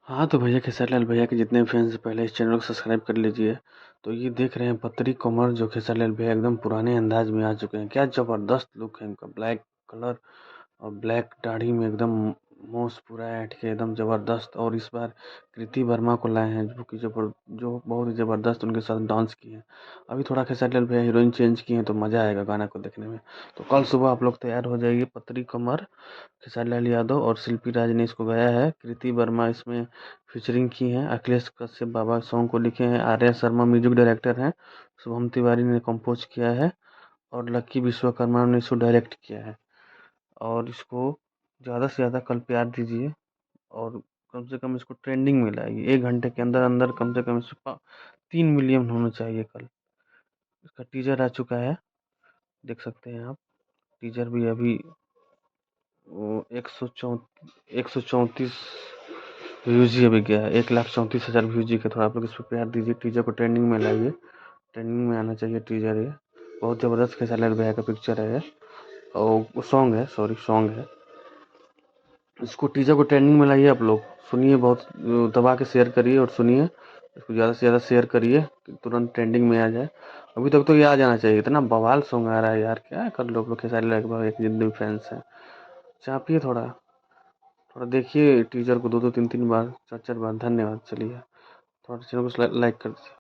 हाँ, तो भैया खेसारी लाल भैया के जितने फैन्स हैं पहले इस चैनल को सब्सक्राइब कर लीजिए। तो ये देख रहे हैं पतरी कमर जो खेसारी लाल भैया एकदम पुराने अंदाज में आ चुके हैं। क्या ज़बरदस्त लुक है इनका, ब्लैक कलर और ब्लैक दाढ़ी में एकदम मूंछ पूरा ऐंठ के एकदम ज़बरदस्त। और इस बार कृति वर्मा को लाए हैं जो बहुत ही ज़बरदस्त उनके साथ डांस किए हैं। अभी थोड़ा खेसारी लाल भैया हीरोइन चेंज किए हैं तो मज़ा आएगा गाना को देखने में। तो कल सुबह आप लोग तैयार हो जाइए। पतरी कमर, खेसारी लाल यादव और शिल्पी राज ने इसको गाया है। कृति वर्मा इसमें फीचरिंग की हैं। अखिलेश कश्यप बाबा सॉन्ग को लिखे हैं। आर्या शर्मा म्यूजिक डायरेक्टर हैं। शुभम तिवारी ने कंपोज किया है और लक्की विश्वकर्मा ने इसको डायरेक्ट किया है। और इसको ज़्यादा से ज़्यादा कल प्यार दीजिए और कम से कम इसको ट्रेंडिंग में लाइए। 1 घंटे के अंदर अंदर कम से कम इसको 3 मिलियन होना चाहिए कल। इसका टीजर आ चुका है, देख सकते हैं आप। टीजर भी अभी वो 134 व्यूज ही अभी गया है। 1,34,000 व्यूज ही। थोड़ा आप लोग इस पर प्यार दीजिए, टीजर को ट्रेंडिंग में लाइए। ट्रेंडिंग में आना चाहिए टीजर ये। बहुत ज़बरदस्त खेसारी लाल भैया का पिक्चर है ये। और वो सॉन्ग है, सॉरी सॉन्ग है। इसको टीजर को ट्रेंडिंग में लाइए आप लोग। सुनिए, बहुत दबा के शेयर करिए और सुनिए। इसको ज़्यादा से ज़्यादा शेयर करिए कि तुरंत ट्रेंडिंग में आ जाए। अभी तक तो ये आ जाना चाहिए। इतना बवाल सॉन्ग आ रहा है यार, क्या कर लो आप लोग खेसारी लाल भैया के जितने भी फैंस हैं। चापिए थोड़ा, थोड़ा देखिए टीजर को 2-2 3-3 बार, 4-4 बार। धन्यवाद। चलिए थोड़ा चैनल को लाइक कर दीजिए।